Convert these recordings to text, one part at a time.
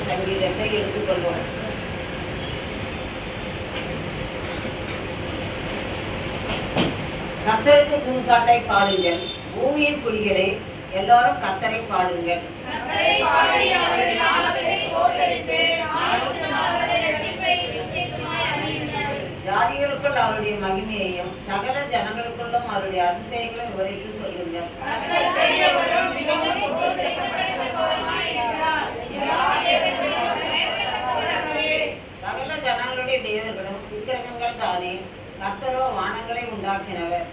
சங்கீதத்தை எடுத்துக்கொள்வோம். கர்த்தருக்கு பூங்காட்டை பாடுங்கள், பூமியின் குடிகளே எல்லாரும் கர்த்தரை பாடுங்கள். ஜாதிகளுக்குள் அவருடைய மகிமையையும் சகல ஜனங்களுக்குள்ளும் அவருடைய அதிசயங்களும் உரைத்து சொல்லுங்கள். சகல ஜனங்களுடைய தேவர்களும் விக்கிரகங்கள் தானே, கர்த்தரோ வானங்களை உண்டாக்கினவர்.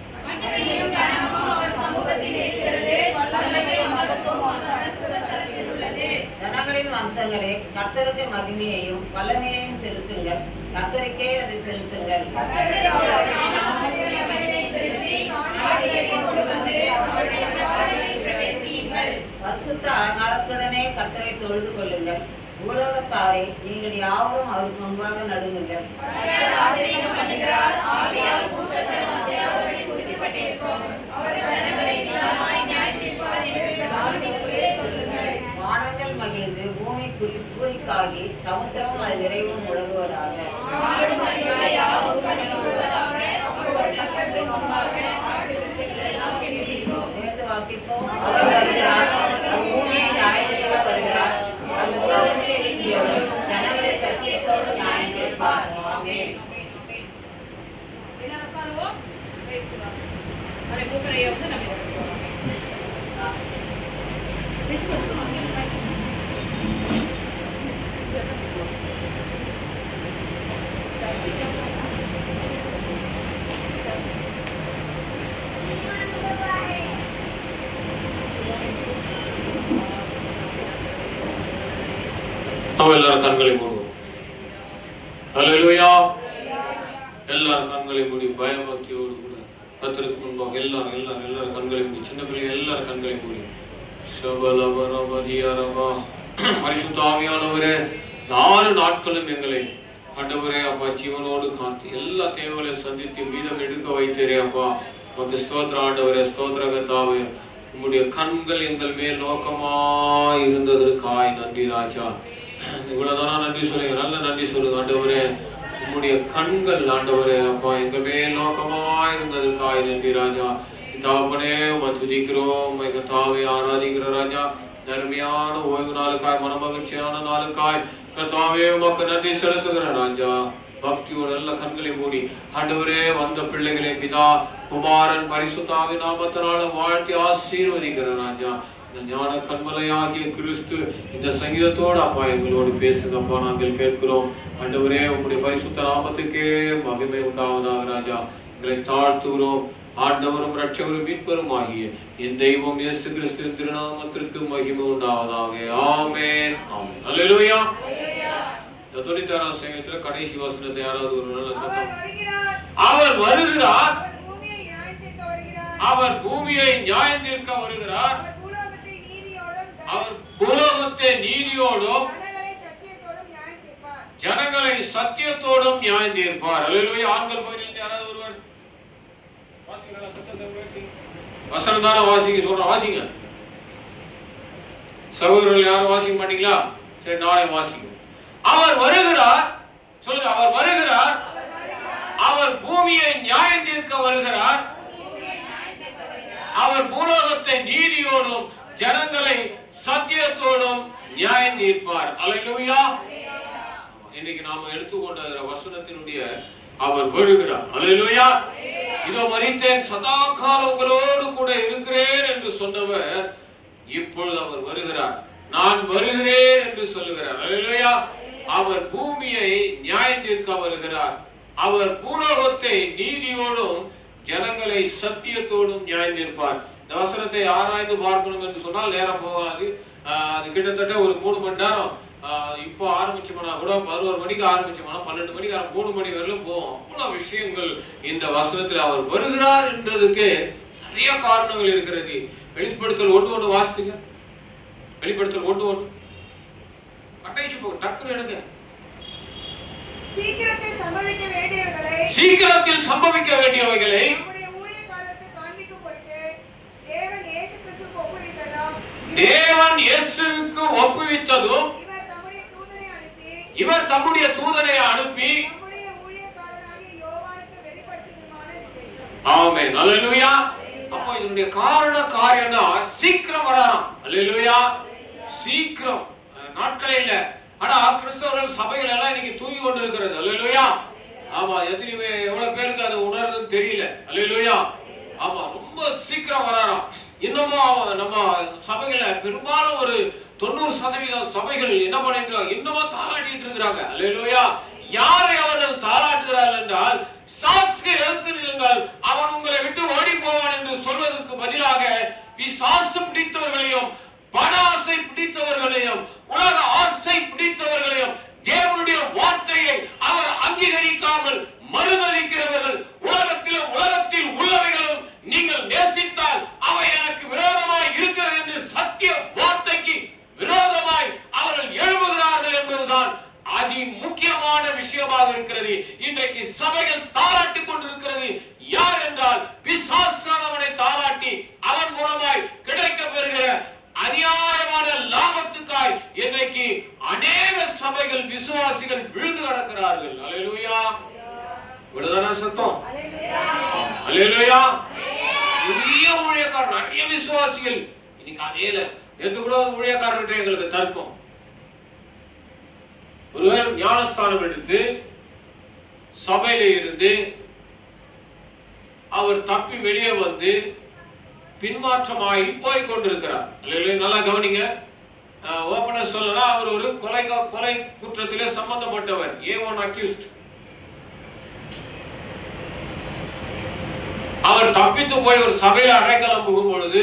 ஜனங்களின் வம்சங்களே கர்த்தருக்கு மகிமையையும் வல்லமையையும் செலுத்துங்கள், கர்த்தருக்கே அதை செலுத்துங்கள். பரிசுத்த அலங்காரத்துடனே கர்த்தரை தொழுது கொள்ளுங்கள். பூலோகத்தாரே நீங்கள் யாவரும் அவருக்கு முன்பாக நடுங்குங்கள். வானங்கள் மகிழ்ந்து பூமி பூரிக்காகி சமுத்திரம் அது நிறைவும் முழங்குவதாக. சேர்ந்து வாசிப்போம். அவர் வருகிறார், பூமியை நியாயத்தீர்க்க வருகிறார், ஜனங்களை சத்தியத்தோடு நியாயம் தீர்ப்பார். ஆமென். எல்லாரும் கண்களை மூடுவோம். ஹல்லேலூயா. எல்லாரும் கண்களை மூடி பயபக்தியோடு கூட கர்த்தருக்கு முன்பாக எல்லாரும் கண்களை மூடி, சின்ன பிள்ளைகள் எல்லாரும் கண்களை மூடி. பரிசுத்த ஆவியானவரே, 4 நாட்களும் எங்களை ஆண்டவரே அப்பா ஜீவனோடு காத்து எல்லா தேவைகளையும் சந்தித்து மீதம் எடுக்க வைத்தேரே அப்பா. உமக்கு ஸ்தோத்திரம் ஆண்டவரே, ஸ்தோத்திர கர்த்தாவே. உம்முடைய கண்கள் எங்கள் மேல் நோக்கமாய் இருந்ததற்காய் நன்றி ராஜா. இவ்வளவுதானா நன்றி சொல்லுங்க, நல்ல நன்றி சொல்லுங்க ஆண்டவரே. உம்முடைய கண்கள் ஆண்டவரே அப்பா எங்கள் மேல் நோக்கமாய் இருந்ததற்காய் நன்றி ராஜா. தகப்பனே உம்மை துதிக்கிறோம், உம்மை கர்த்தாவே ஆராதிக்கிற ராஜா. நன்மையான ஓய்வு நாளுக்காய், மனமகிழ்ச்சியான நாளுக்காய் கர்த்தாவே உமக்கு நன்றி செலுத்துகிற ராஜா. பக்தியோட நல்ல கண்களை மூடி ஆண்டவரே வந்த பிள்ளைகளை பிதா குமாரன் பரிசுத்த ஆவியின் நாமத்தினால வாழ்த்தி ஆசீர்வதிக்கிற ராஜா. இந்த ஞான கண்மலையாகிய கிறிஸ்து இந்த சங்கீதத்தோடு அப்பா எங்களோடு பேசுங்கப்பா, நாங்கள் கேட்கிறோம் ஆண்டவரே. உங்களுடைய பரிசுத்த நாமத்துக்கே மகிமை உண்டாவதாக ராஜா. எங்களை தாழ்த்துகிறோம். ஆண்டவரும் இரட்சகரும் மீட்பரும் ஆகிய என் தெய்வம் இயேசு கிறிஸ்துவின் திருநாமத்திற்கு மகிமை உண்டாவதாக. ஆமென், ஆமென். அல்லேலூயா. 96ஆம் சங்கீதத்துல கடைசி வசனத்தை யாராவது ஒரு நல்ல சத்தம். அவர் வருகிறார், அவர் பூமியை நியாயம் தீர்க்க வருகிறார், அவர் பூலோகத்தை நீதியோடும் ஜனங்களை சத்தியத்தோடும் நியாயம் தீர்ப்பார். அல்லேலூயா. ஆண்கள் பகுதியில் யாராவது ஒருவர் வாசிங்களா? சத்தத்தை உயர்த்தி வசனம் தான வாசிங்க சொல்றோம், வாசிங்க. சகோதரர்கள் யாரும் வாசிக்க மாட்டீங்களா? சரி, நாளை வாசிங்க. அவர் வருகிறார், சொல்லுங்க. அவர் வருகிறார், அவர் பூமியை நியாயம் தீர்க்க வருகிறார், அவர் பூலோகத்தை நீதியோடும் ஜனங்களை சத்தியத்தோடும் நியாயம் தீர்ப்பார். அல்லேலூயா. இன்னைக்கு நாம எடுத்துக்கொண்ட வசனத்தினுடைய அவர் வருகிறார். அல்லேலூயா. இதோ மரித்தேன், சதா காலம் உங்களோடு கூட இருக்கிறேன் என்று சொன்னவர் இப்பொழுது அவர் வருகிறார், நான் வருகிறேன் என்று சொல்லுகிறார். அல்லேலூயா. அவர் பூமியை நியாயம் தீர்க்க வருகிறார், அவர் பூலோகத்தை நீதியோடும் ஜனங்களை சத்தியத்தோடும் நியாயம் தீர்ப்பார். இந்த வசனத்தை ஆராய்ந்து பார்க்கணும் என்று சொன்னால் நேரம் போகாது. அது கிட்டத்தட்ட ஒரு 3 மணி நேரம். இப்போ ஆரம்பிச்சோம்னா கூட 11 மணிக்கு ஆரம்பிச்சோம்னா 12 மணிக்கு 3 மணி வரையிலும் போவோம். அவ்வளவு விஷயங்கள் இந்த வசனத்தில் அவர் வருகிறார் என்றதுக்கு நிறைய காரணங்கள் இருக்கிறது. வெளிப்படுத்தல் 1:1 வாசித்துங்க. வெளிப்படுத்தல் 1:1 கடைசி டக்குன்னு எடுங்க. சீக்கிரத்தில் சம்பவிக்க வேண்டியவைகளை நம்முடைய ஊழியக்காரருக்கு காண்பிக்கும் பொருட்டு தேவன் இயேசுவுக்கு ஒப்புவித்ததும் இவர் தம்முடைய தூதனை அனுப்பி நம்முடைய ஊழியக்காரனாகிய யோவானுக்கு வெளிப்படுத்தினதுமான விசேஷம். ஆமென். அல்லேலூயா. அப்போ இதனுடைய காரியம்னா சீக்கிரம் வராராம். அல்லேலூயா. சீக்கிரம் நாட்களே இல்ல. ஆனா கிறிஸ்தவர்கள் சபைகள் எல்லாம் இன்னைக்கு தூங்கி கொண்டு இருக்கிறது. அல்லேலூயா. ஆமா, எவ்வளவு பேருக்கு அது உணர்றதுன்னு தெரியல. அல்லேலூயா. ஆமா, ரொம்ப சீக்கிரம் வராராம். இன்னமும் நம்ம சபைகள பெரும்பாலும் ஒரு 90% சபைகள் என்ன பண்ணிட்டு இன்னமும் தாளாட்டிட்டு இருக்கிறாங்க. அல்லேலூயா. யாரை அவர்கள் தாளாட்டுகிறார்கள் என்றால், பிசாசுக்கு எதிர்த்து நில்லுங்கள், அவன் உங்களை விட்டு ஓடி போவான் என்று சொல்வதற்கு பதிலாக பிசாசு பிடித்தவர்களையும் பண ஆசை பிடித்தவர்களையும் உலக ஆசை பிடித்தவர்களையும் தேவனுடைய வார்த்தையை அவர் அங்கீகரிக்காமல் மறுதலிக்கிறவர்கள், உலகத்தில் உள்ளவைகளும் நீங்கள் நேசித்தால் அவை எனக்கு விரோதமாய் இருக்கிறது என்று சத்திய வார்த்தைக்கு விரோதமாய் அவர்கள் எழுப்புகிறார்கள் என்பதுதான் அதி முக்கியமான விஷயமாக இருக்கிறது. இன்றைக்கு சபைகள் தாளாட்டிக் கொண்டிருக்கிறது. யார் என்றால் பிசாசானவனை தாளாட்டி அவன் மூலமாய் கிடைக்க பெறுகிற அநியாயமான லாபத்துக்காய் இன்றைக்கு அநேக சபைகள் விசுவாசிகள் விழுந்து கிடக்கிறார்கள். அல்லேலூயா. விடுதலை சத்தம். அல்லேலூயா. பெரிய ஊழியக்காரர், நிறைய விசுவாசிகள் இன்னைக்கு அதேல நேற்று கூட ஊழியக்காரர்கிட்ட எங்களுக்கு தர்க்கம். ஒருவர் ஞானஸ்தானம் எடுத்து சபையில இருந்து அவர் தப்பி வெளியே வந்து பின்மாற்றமாகி போய் கொண்டிருக்கிறார். நல்லா கவனிங்க. ஓபனா சொல்லனா, அவர் ஒரு கொலை குற்றத்திலே சம்பந்தப்பட்டவர். A1 accused. அவர் தப்பித்து போய் ஒரு சபையில அடைக்கலம் புகும் பொழுது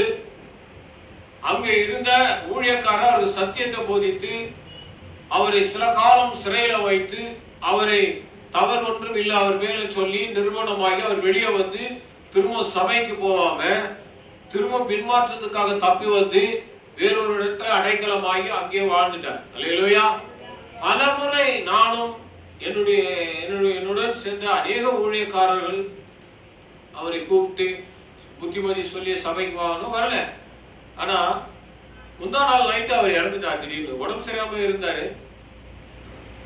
அங்கே இருந்த ஊழியக்காரர் அவருக்கு சத்தியத்தை போதித்து அவரை சில காலம் சிறையில வைத்து அவரை தவறு ஒன்றும் இல்லை அவர் மேல சொல்லி நிர்மாணமாகி அவர் வெளியே வந்து திரும்ப சபைக்கு போகாம திரும்ப பின்மாற்றத்துக்காக தப்பி வந்து வேறொரு இடத்துல அடைக்கலமாகி அங்கே வாழ்ந்துட்டார். அல்லேலூயா. பலமுறை நானும் என்னுடன் சேர்ந்த அநேக ஊழியக்காரர்கள் அவரை கூப்பிட்டு புத்திமதி சொல்லி சபைக்கு வாங்கணும் வரல. ஆனா முந்தா நாள் நைட்டு அவர் இறந்துட்டார். திடீர்னு உடம்பு சரியாம இருந்தாரு,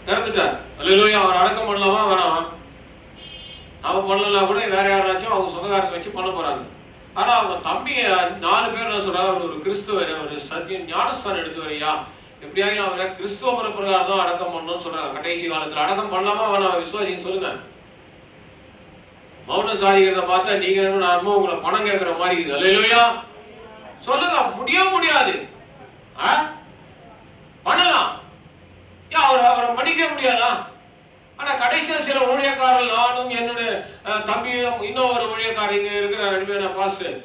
இறந்துட்டார். அல்லேலூயா. அவர் அடக்கம் பண்ணலாமா வேணாமா? அவன் பண்ணலாம் கூட வேற யாராச்சும் அவங்க சொந்தக்காரங்க வச்சு பண்ண போறாங்க. ஆனா அவங்க தம்பி 4 பேர் என்ன சொல்றாங்க, அவர் ஒரு கிறிஸ்துவர், அவர் சத்தியம் ஞானஸ்தானம் எடுத்து வரையா, எப்படியாவது அவரை கிறிஸ்துவ முறை பிரகாரம் தான் அடக்கம் பண்ணணும்னு சொல்றாங்க. கடைசி காலத்துல அடக்கம் பண்ணலாமா வேணாம்? விசுவாசின்னு சொல்லுங்க. மௌனம் சாதிக்கிறத பார்த்தா நீங்க நானும் உங்களை பணம் கேட்கிற மாதிரி இருக்குது. அல்லேலூயா. சொல்லுங்க. முடியாது. பண்ணலாம். அவரை மன்னிக்க முடியாதா? ஆனா கடைசியா சில ஊழியக்காரர்கள், நானும் என்னுடைய தம்பியும் இன்னொரு ஊழியக்காரர் இங்க இருக்கிற அருமையான பாஸ்டர்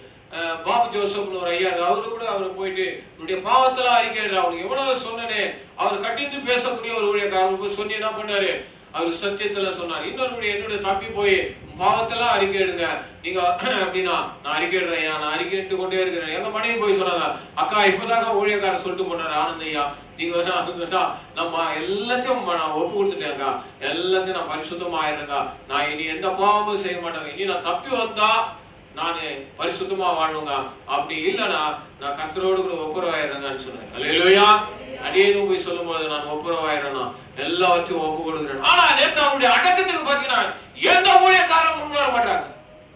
பாபு ஜோசப்னு ஒரு ஐயா, அவரு கூட அவர் போயிட்டு உன்னுடைய பாவத்தெல்லாம் அறிக்கையிடுற, அவனுக்கு எவ்வளவு சொன்னனே, அவர் கட்டிந்து பேசக்கூடிய ஒரு ஊழியக்காரர் போய் சொல்லி என்ன பண்ணாரு, அவர் சத்தியத்துல சொன்னார். இன்னொரு என்னுடைய தம்பி போய் பாவத்தெல்லாம் அறிக்கையிடுங்க நீங்க அப்படின்னா, நான் அறிக்கையிடுறேன், நான் அறிக்கையிட்டு கொண்டே இருக்கிறேன். எங்க மனைவி போய் சொன்னாங்க, அக்கா இப்பதாங்க ஊழியக்காரர் சொல்லிட்டு போனாரு ஆனந்தையா, நீங்க நம்ம எல்லாத்தையும் நான் ஒப்பு கொடுத்துட்டேங்க, எல்லாத்தையும் நான் பரிசுத்தமா ஆயிடுறேங்க, நான் இனி எந்த பாவமும் செய்ய மாட்டேங்க, இனி நான் தப்பி வந்தா நான் பரிசுத்தமா வாழுங்க, அப்படி இல்லைன்னா நான் கர்த்தரோடு கூட ஒப்புரவாயிடுறேங்கன்னு சொன்னேன். அல்லேலூயா. அடியேனும் போய் சொல்லும் போது நான் ஒப்புரவாயிடுறேன், எல்லாவற்றையும் ஒப்பு கொடுக்குறேன். ஆனா நேற்று அவருடைய அடக்கத்துக்கு பாத்தீங்கன்னா எந்த ஊழியக்காரரும் முன் வர மாட்டாங்க.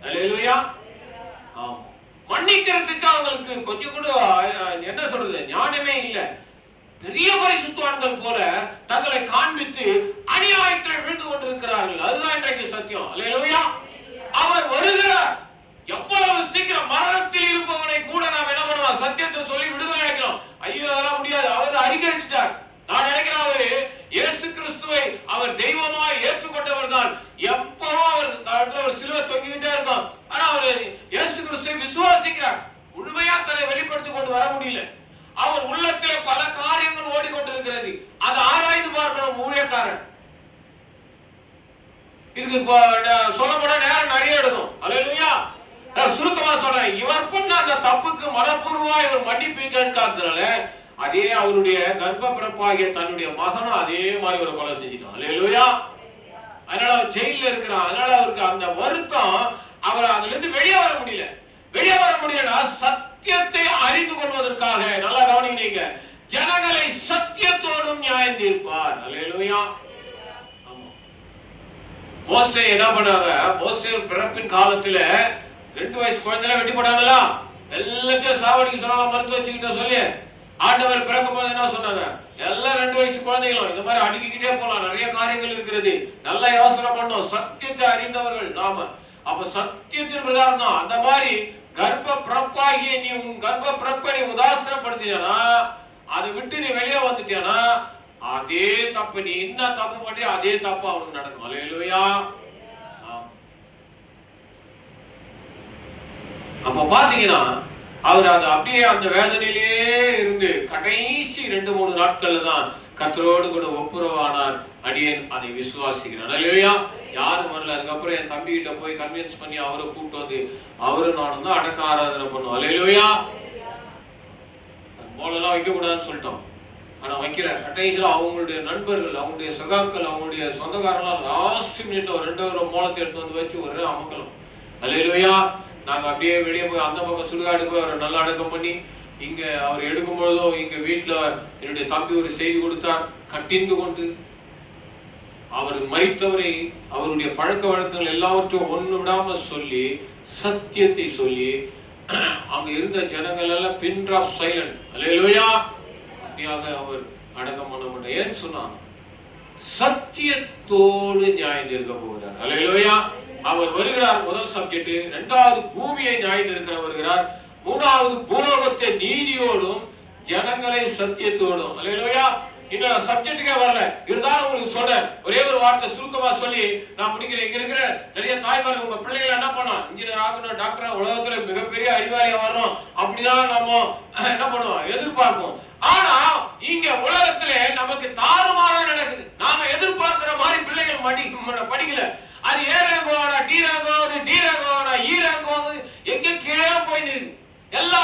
அல்லேலூயா. ஆமா, மன்னிக்கிறதுக்கு அவங்களுக்கு கொஞ்சம் கூட என்ன சொல்றது ஞானமே இல்லை. பெரிய பரிசுத்தவான்கள் போல தங்களை காண்பித்து அநியாயத்தில் விழுந்து கொண்டிருக்கிறார்கள். அதுதான் இன்றைக்கு சத்தியம். அல்லேலூயா. அவர் வருகிறார். எவ்வளவு சீக்கிரம் மரணத்தில் இருப்பவனை கூட நாம் என்ன பண்ணுவோம், சத்தியத்தை சொல்லி விடுதலை அடைக்கிறோம். ஐயோ அதெல்லாம் முடியாது, அவர் அறிக்கையிட்டார். நான் நினைக்கிறேன் அவரு இயேசு கிறிஸ்துவை அவர் தெய்வமாய் ஏற்றுக்கொண்டவர் தான். எப்பவும் அவர் ஒரு சிலுவை தொங்கிக்கிட்டே இருக்கும். ஆனா அவர் இயேசு கிறிஸ்துவை விசுவாசிக்கிறார். முழுமையா தன்னை வெளிப்படுத்திக் கொண்டு வர முடியல. அவர் உள்ளத்திலே பல காரியங்கள் ஓடிக்கொண்டிருக்கிறது. அதை ஆராய்ந்து பார்க்கணும் ஊழியக்காரன். இதுக்கு சொல்லப்பட நேரம் நிறைய எடுக்கும். அல்லேலூயா. சுருக்கமா சொல்ற இவர் பண்ண அந்த தப்புக்கு மனப்பூர்வமா இவர் மன்னிப்பு கேட்காதனால அதே அவருடைய கர்ப்ப பிறப்பாகிய தன்னுடைய மகனும் அதே மாதிரி ஒரு கொலை செஞ்சிட்டான். அல்லேலூயா. அதனால அவர் ஜெயில இருக்கிறான். அதனால அவருக்கு அந்த வருத்தம் அவர் அதுல இருந்து வெளியே வர முடியல. வெளியே வர முடியலன்னா சத்தியத்தை அறிந்து கொள்வதற்காக நல்லா கவனிங்க, ஜனங்களை சத்தியத்தோடும் நியாயம் தீர்ப்பார். அல்லேலூயா. மோசே என்ன பண்ணாங்க? மோசே பிறப்பின் காலத்துல 2 வயசு குழந்தைல வெட்டி போட்டாங்களா, எல்லாத்தையும் சாவடிக்க சொன்னாங்க, மறுத்து வச்சுக்கிட்ட சொல்லி. ஆண்டவர் பிறக்கும் போது என்ன சொன்னாங்க? எல்லாம் 2 வயசு குழந்தைகளும் இந்த மாதிரி அடுக்கிக்கிட்டே போலாம், நிறைய காரியங்கள் இருக்கிறது, நல்லா யோசனை பண்ணோம், சத்தியத்தை அறிந்தவர்கள் நாம. அப்ப சத்தியத்தின் பிரகாரம் தான் அந்த மாதிரி கர்ப்ப பிறப்பாகிய நீ உன் கர்ப்ப பிறப்பை நீ உதாசனப்படுத்தினா, அதை விட்டு நீ வெளியே வந்துட்டேனா அதே தப்பு, நீ என்ன தப்பு பண்றியோ அதே தப்பு அவனுக்கு நடக்கும். அல்லேலூயா. அப்ப பாத்தீங்கன்னா அவர் அது அப்படியே அந்த வேதனையிலே இருந்து கடைசி 2-3 நாட்கள்ல தான் கர்த்தரோடு கூட ஒப்புரவானார். அடியேன் அதை விசுவாசிக்கிறேன். அல்லேலூயா. யாரும் வரல. அதுக்கப்புறம் என் தம்பி கிட்ட போய் கன்வின்ஸ் பண்ணி அவரை கூப்பிட்டு வந்து அவரும் நானும் தான் அடக்க ஆராதனை பண்ணுவோம். அல்லேலூயா. போலெல்லாம் வைக்க கூடாதுன்னு சொல்லிட்டோம். ஆனா வைக்கிற கடைசியில் அவங்களுடைய நண்பர்கள், அவங்களுடைய சகாக்கள், அவங்களுடைய சொந்தக்காரெல்லாம் லாஸ்ட் மினிட் 2 மோளத்தை எடுத்து வந்து வச்சு ஒரு அமக்கலம். அல்லேலூயா. நாங்க அப்படியே வெளியே போய் அந்த பக்கம் சுடுகாடு போய் அவரை நல்லா அடக்கம் பண்ணி, இங்க அவர் எடுக்கும் பொழுதோ இங்க வீட்டுல என்னுடைய தம்பி ஒரு செய்தி கொடுத்தார். கட்டிந்து கொண்டு அவர் மரித்தவரை அவருடைய பழக்க வழக்கங்கள் எல்லாவற்றையும் ஒண்ணு விடாம சொல்லி சத்தியத்தை சொல்லி அங்க இருந்த ஜனங்கள் எல்லாம் பின் டிராப் சைலண்ட். அல்லேலூயா. அப்படியாக அவர் அடக்கம் பண்ண மாட்டார். ஏன்னு சொன்னா சத்தியத்தோடு நியாயம் இருக்க போகிறார். அல்லேலூயா. அவர் வருகிறார். முதல் சப்ஜெக்ட். 2வது பூமியை நியாயம் இருக்கிற வருகிறார். 3வது பூலோகத்தை நீதியோடும் ஜனங்களை சத்தியத்தோடும். அல்லேலூயா. இந்த சப்ஜெக்ட்டுக்கே வரல, இருந்தாலும் உங்களுக்கு சொல்றேன். ஒரே ஒரு வார்த்தை சுருக்கமா சொல்லி நான் முடிக்கிறேன். இங்க இருக்கிற நிறைய தாய்மார்கள் உங்க பிள்ளைகளை என்ன பண்ணோம், இன்ஜினியர் ஆகணும், டாக்டர், உலகத்துல மிகப்பெரிய அறிவாளியா வரணும், அப்படிதான் நம்ம என்ன பண்ணுவோம், எதிர்பார்ப்போம். ஆனா இங்க உலகத்துல நமக்கு தாறுமாறா நடக்குது. நாம எதிர்பார்க்கிற மாதிரி பிள்ளைகள் படிக்கல. அது ஏ ரேங்க் வாங்கணும், டி ரேங்க் வாங்கணும், டி ரேங்க் வாங்கணும், இ ரேங்க் வாங்கணும், எங்க கீழே போய் நிற்கு. எல்லா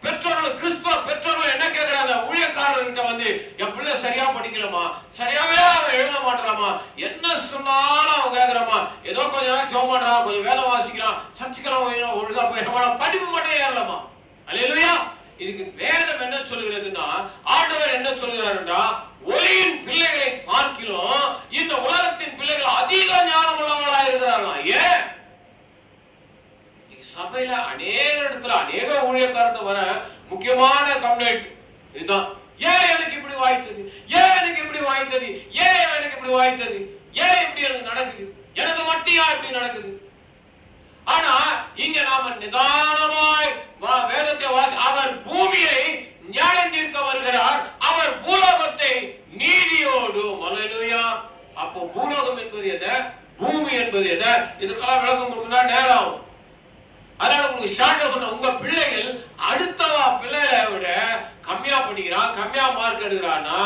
பெற்றோர்கள், கிறிஸ்துவ பெற்றோர்கள் என்ன கேட்கிறாங்க, ஊழியக்காரர்கிட்ட வந்து என் பிள்ளை சரியா படிக்கலாமா, சரியாவே அவன் எழுத மாட்டாமா, என்ன சொன்னாலும் அவன் கேட்கிறாமா, ஏதோ கொஞ்ச நேரம் ஜெபம் பண்றான், கொஞ்சம் வேலை வாசிக்கிறான், சர்ச்சுக்கெல்லாம் ஒழுங்கா போயிடலாம், படிப்பு மட்டும் ஏறலாமா. அல்லேலூயா. இதுக்கு வேதம் என்ன சொல்லுகிறதுன்னா, ஆண்டவர் என்ன சொல்கிறாருன்னா, ஒளியின் பிள்ளைகளை பார்க்கிறோம் இந்த உலகத்தின் பிள்ளைகள் அதிக ஞானம் உள்ளவர்களா இருக்கிறார்களா. ஏன் சபையில அநேக இடத்துல அநேக ஊழியக்காரர்கள் வர முக்கியமான கம்ப்ளைண்ட் இதுதான். ஏன் எனக்கு இப்படி வாய்த்தது, ஏன் எனக்கு இப்படி வாய்த்தது, ஏன் எனக்கு இப்படி வாய்த்தது, ஏன் இப்படி எனக்கு நடக்குது, எனக்கு மட்டும் ஏன் இப்படி நடக்குது. ஆனா இங்க நாம நிதானமாய் வேதத்தை வாசி, அவர் பூமியை நியாயம் தீர்க்க வருகிறார், அவர் பூலோகத்தை நீதியோடும். அல்லேலூயா. அப்போ பூலோகம் என்பது என்ன, பூமி என்பது என்ன, இதுக்கெல்லாம் விளக்கம் கொடுக்கணும்னா நேரம் ஆகும். அதனால உங்களுக்கு ஷார்ட்டா சொன்ன, உங்க பிள்ளைகள் அடுத்த பிள்ளைகளை விட கம்மியா படிக்கிறான், கம்மியா மார்க் எடுக்கிறான்னா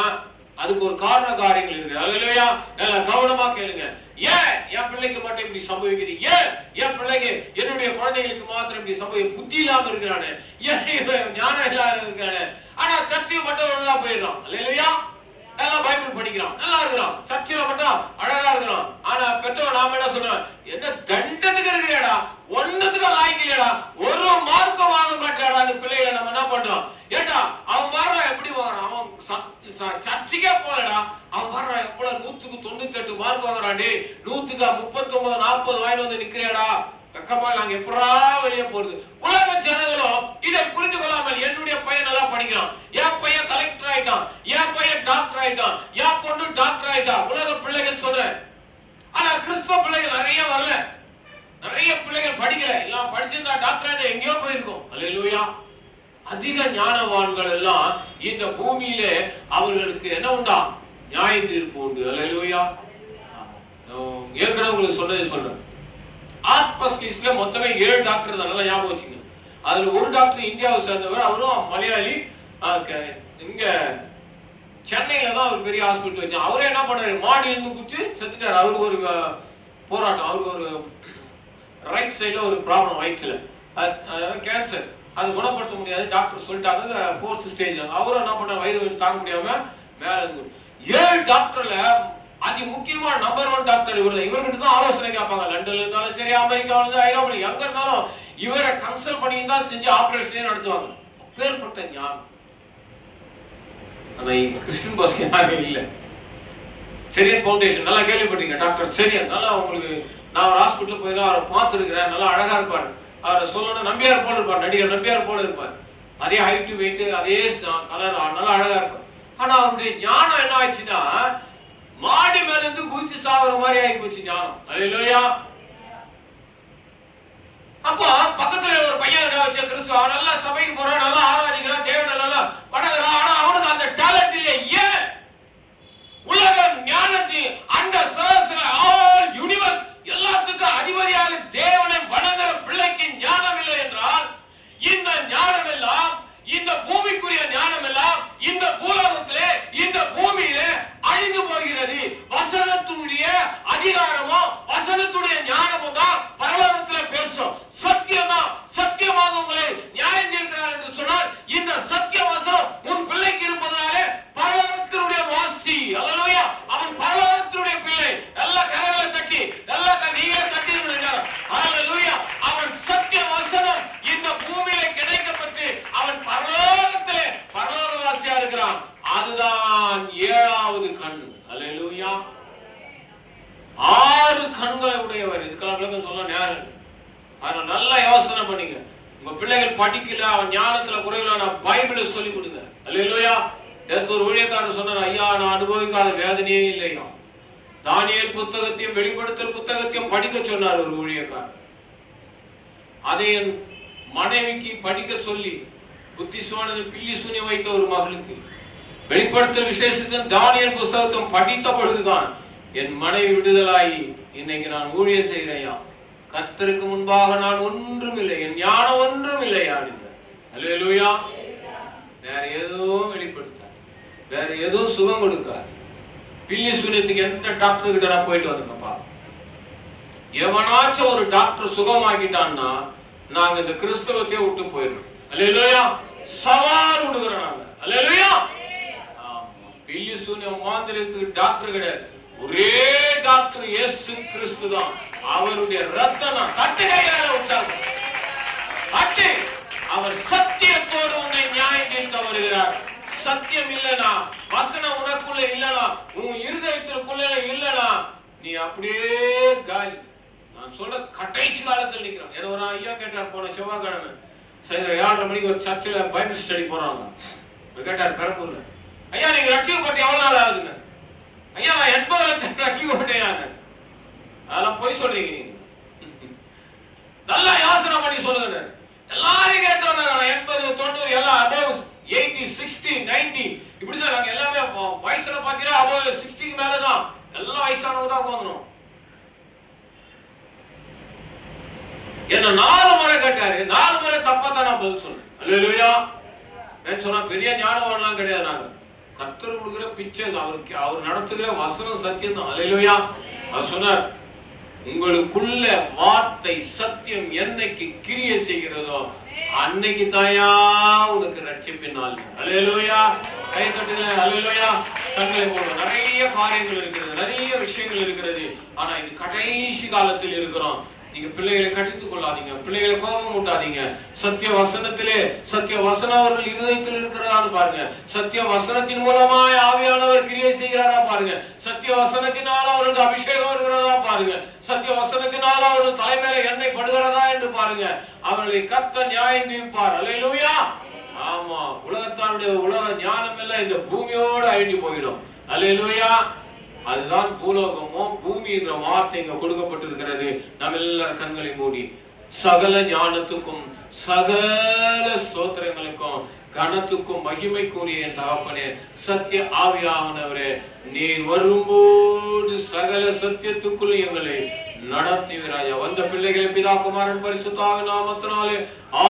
அதுக்கு ஒரு காரண காரியங்கள் இருக்கு. அல்லேலூயா. நல்லா கவனமா கேளுங்க. ஏன் என் பிள்ளைக்கு மட்டும் இப்படி சம்பவிக்குது, ஏன் என் பிள்ளைக்கு, என்னுடைய குழந்தைகளுக்கு மாத்திரம் இப்படி சம்பவி, புத்தி இல்லாம இருக்கிறானே, ஏன் ஞானம் இல்லாம இருக்கிறானே, ஆனா சர்ச்சைக்கு மட்டும் ஒழுங்கா போயிடுறான். அல்லேலூயா. நல்லா பைபிள் படிக்கிறான், நல்லா இருக்கிறான், சர்ச்சையில மட்டும் அழகா இருக்கிறான். ஆனா பெற்றோர் நாம என்ன சொல்றோம், என்ன தண்டத்துக்கு இருக்கிறாடா, ஒன்னதுக்கு லாய்க்கலையடா, ஒரு மார்க்கம் வாங்க மாட்டாடா அந்த பிள்ளைகளை நம்ம என்ன பண்றோம். ஏட்டா அவன் வர்றான், எப்படி வரான், அவன் சர்ச்சைக்கே போலடா, அவன் வர்றான் எவ்வளவு 100க்கு 98 மார்க் வாங்குறான்டி, 100க்கு 39 40 வாங்கி வந்து நிக்கிறேடா, வெக்கமா நாங்க எப்படா வெளியே போறது. உலக ஜனங்களும் இதை புரிந்து கொள்ளாமல், என்னுடைய பையன் நல்லா படிக்கிறான், என் பையன் கலெக்டர் ஆயிட்டான், என் பையன் டாக்டர் ஆயிட்டான், என் பொண்ணு டாக்டர் ஆயிட்டான், உலக பிள்ளைகள் சொல்றேன். ஆனா கிறிஸ்தவ பிள்ளைகள் நிறைய வரல, நிறைய பிள்ளைகள் படிக்கல, எல்லாம் படிச்சிருந்தா டாக்டர் எங்கேயோ போயிருக்கும். அல்லேலூயா. அதிக ஞானவான்கள் எல்லாம் இந்த பூமியில அவர்களுக்கு என்ன உண்டா, நியாய தீர்ப்பு உண்டு. அல்லேலூயா. ஏற்கனவே உங்களுக்கு சொன்னது சொல்றேன். ஆஸ்பெஸ்டிஸ்ல மொத்தமே 7 டாக்டர் தான், நல்லா ஞாபகம் வச்சுங்க. அதுல ஒரு டாக்டர் இந்தியாவை சேர்ந்தவர், அவரும் மலையாளி. இங்க சென்னையில தான் ஒரு பெரிய ஹாஸ்பிட்டல் வச்சாங்க. அவரே என்ன பண்ணாரு, மாடியில இருந்து குச்சி செத்துட்டாரு. அவருக்கு ஒரு போராட்டம், அவருக்கு ஒரு ரைட் சைடுல ஒரு ப்ராப்ளம் வயிற்றுல. கேன்சர், அது குணப்படுத்த முடியாது டாக்டர் சொல்லிட்டாங்க, 4th ஸ்டேஜ். அவரும் என்ன பண்ண, வயிறு தாங்க முடியாம மேல 7 டாக்டர்ல அதி முக்கியமான நம்பர் 1 டாக்டர் இவர் தான். இவர்கிட்ட தான் ஆலோசனை கேட்பாங்க. லண்டன்ல இருந்தாலும் சரி, அமெரிக்காவில இருந்து, ஐரோப்பில எங்க இருந்தாலும் இவரை கன்சல்ட் பண்ணி தான் செஞ்சு ஆபரேஷனே நடத்துவாங்க. அப்பேற்பட்ட ஞானம் அந்த கிறிஸ்டியன் பாஸ்க்கு யாரும் இல்லை. செரியன் ஃபவுண்டேஷன் நல்லா கேள்விப்பட்டீங்க. டாக்டர் செரியன் நல்லா உங்களுக்கு, நான் ஒரு ஹாஸ்பிட்டல் போயிருக்கேன், அவரை பார்த்துருக்கிறேன். நல்லா அழகா இருப்பார். அவரை சொல்லணும் நம்பியார் போல இருப்பார், நடிகர் நம்பியார் போல இருப்பார். அதே ஹைட் வெயிட், அதே கலர், நல்லா அழகா இருப்பார். ஆனா அவருடைய ஞானம் என்ன ஆயிடுச்சுன்னா, மாடி மேல இருந்து குதிச்சு சாகுற மாதிரி ஆகி போச்சு ஞானம். அல்லேலூயா. அப்போ பக்கத்துல ஒரு பையன் வச்ச கிறிஸ்துவ, அவன் நல்லா சபைக்கு போறான், நல்லா ஆராதிக்கிறான், தேவனை நல்லா வணங்குறான். ஆனா அவனுக்கு அந்த டேலண்ட் இல்லையே. ஏன்? உலகம் ஞானத்தின் அந்த சராசர ஆல் யூனிவர்ஸ் எல்லாத்துக்கும் அதிபதியாக தேவனை வணங்குற பிள்ளைக்கு ஞானம் இல்லை என்றால், இந்த ஞானம் எல்லாம், இந்த பூமிக்குரிய ஞானம் எல்லாம் இந்த பூலோகத்திலே, இந்த பூமியிலே அழிந்து போகிறது. வசனத்துடைய அதிகாரமும் வசனத்துடைய ஞானமும் தான் பரலோகத்திலே பேசும். சத்தியம் தான். சத்தியமாக உங்களை நியாயம் தீர்க்கிறார் என்று சொன்னால், இந்த சத்திய வசனம் உன் பிள்ளைக்கு இருப்பதனாலே பரலோகத்தினுடைய வாசி. அல்லேலூயா. அவன் பரலோகத்தினுடைய பிள்ளை. நல்ல கரங்களை தட்டி, நல்ல நீங்களே தட்டி விடுங்க. அல்லேலூயா. அவன் சத்திய வசனம் இந்த பூமியில கிடைக்கப்பட்டு அவன் பரலோகத்திலே பரலோகவாசியா இருக்கிறான். அதுதான் 7வது கண். அல்லேலூயா. 6 கண்களை உடையவர். இதுக்கெல்லாம் விளக்கம் சொல்ல நேரம். அதை நல்லா யோசனை பண்ணீங்க. உங்க பிள்ளைகள் படிக்கல, அவன் ஞானத்துல குறைவில்லை, நான் பைபிளை சொல்லி கொடுங்க. அல்லேலூயா. ஒரு ஊழியக்காரர் சொன்னார், ஐயா நான் அனுபவிக்காத வேதனையே இல்லையா. தானியேல் புத்தகத்தையும் வெளிப்படுத்தல் புத்தகத்தையும் படிக்க சொன்னார் ஒரு ஊழியக்காரர். அதை என் மனைவிக்கு படிக்க சொல்லி, புத்திசுவானது பில்லி சூனிய வைத்த ஒரு மகளுக்கு வெளிப்படுத்தல் விசேஷத்தின் தானியேல் புத்தகத்தை படித்த பொழுதுதான் என் மனைவி விடுதலாகி இன்னைக்கு நான் ஊழியம் செய்கிறேன். கர்த்தருக்கு முன்பாக நான் ஒன்றும் இல்லை, என் ஞானம் ஒன்றும் இல்லையா. அல்லேலூயா. வேற ஏதோ வெளிப்படுத்தார், வேற ஏதோ சுகம் கொடுக்கார். பில்லி சூனியத்துக்கு எந்த டாக்டர் கிட்ட நான் போயிட்டு வந்துங்கப்பா. எவனாச்சும் ஒரு டாக்டர் சுகமாக்கிட்டான்னா நாங்க இந்த கிறிஸ்தவத்தையே விட்டு போயிடணும். அல்லேலூயா. சவால் விடுகிறோம் நாங்க. அல்லேலூயா. பில்லி சூனியம் மாந்திரத்துக்கு டாக்டர் கிடையாது. ஒரே டாக்டர் இயேசு கிறிஸ்து தான். அவருடைய ரத்தம் தான். தட்டுகையால உற்சாக தட்டு. அவர் சத்தியத்தோடு உன்னை நியாயம் தீர்க்க வருகிறார். சத்தியம் இல்லனா, வசனம் உனக்குள்ள இல்லனா, உன் இருதயத்திற்குள்ள இல்லனா, நீ அப்படியே காலி. நான் சொல்ற கடைசி காலத்தில் நிற்கிறோம். ஏதோ ஒரு ஐயா கேட்டார் போன செவ்வாய்க்கிழமை சாயந்தரம் 7:30 மணிக்கு ஒரு சர்ச்சில் பைபிள் ஸ்டடி போறாங்க. கேட்டார் பெரம்பூர்ல, ஐயா நீங்க ரட்சிக்கப்பட்டு எவ்வளவு நாள் ஆகுதுங்க? ஐயா நான் 80 லட்சம் ரட்சிக்கப்பட்டேன். அதெல்லாம் போய் சொல்றீங்க நீங்க. நல்லா யோசனை பண்ணி சொல்லுங்க. எல்லாரும் கேட்டோம் 80, 90 எல்லாம் above 80, 60, 90 இப்படிதான். நாங்க எல்லாமே வயசுல பாத்தீங்கன்னா above 60க்கு மேலதான். எல்லா வயசானவங்க தான் உட்காந்துரும். என்ன 4 முறை கேட்டாரு. 4 முறை தப்பா தான் நான் பதில் சொன்னேன். அல்லேலூயா. நான் சொன்னா பெரிய ஞானவான்லாம் கிடையாது. நாங்க கர்த்தர் கொடுக்கிற பிச்சை, அவருக்கு அவர் நடத்துகிற வசனம் சத்தியம் தான். அல்லேலூயா. அவர் சொன்னார், உங்களுக்குள்ள வார்த்தை சத்தியம் என்னைக்கு கிரியை செய்கிறதோ அன்னைக்கு தாயா உனக்கு ரட்சிப்பின் நாள். அல்லேலூயா. கை தட்டுங்க. அல்லேலூயா. கண்களை போடுவோம். நிறைய காரியங்கள் இருக்கிறது, நிறைய விஷயங்கள் இருக்கிறது. ஆனா இது கடைசி காலத்தில் இருக்கிறோம். நீங்க பிள்ளைகளை கடிந்து கொள்ளாதீங்க, பிள்ளைகளை கோபம் ஊட்டாதீங்க. சத்திய வசனத்திலே, சத்திய வசனம் அவர்கள் இருதயத்தில் இருக்கிறான்னு பாருங்க. சத்திய வசனத்தின் மூலமாய் ஆவியானவர் கிரியை செய்கிறாரா பாருங்க. சத்திய வசனத்தினால் அவருக்கு அபிஷேகம் இருக்கிறதா பாருங்க. சத்திய வசனத்தினால் அவர்கள் தலைமையில எண்ணெய் படுகிறதா என்று பாருங்க. அவர்களை கர்த்தர் நியாயம் தீர்ப்பார். அல்லேலூயா. ஆமா, உலகத்தாருடைய உலக ஞானம் எல்லாம் இந்த பூமியோடு அழிஞ்சு போயிடும். அல்லேலூயா. அதுதான் பூலோகமோ பூமி என்ற வார்த்தை இங்க கொடுக்கப்பட்டிருக்கிறது. நம்ம எல்லாரும் கண்களை மூடி சகல ஞானத்துக்கும் சகல ஸ்தோத்திரங்களுக்கும் கனத்துக்கும் மகிமைக்குரிய என் தகப்பனே, சத்திய ஆவியானவரே, நீர் வரும்போது சகல சத்தியத்துக்குள் எங்களை நடத்துவீராயா. வந்த பிள்ளைகளை பிதா குமாரன் பரிசுத்த ஆவியின் நாமத்தினாலே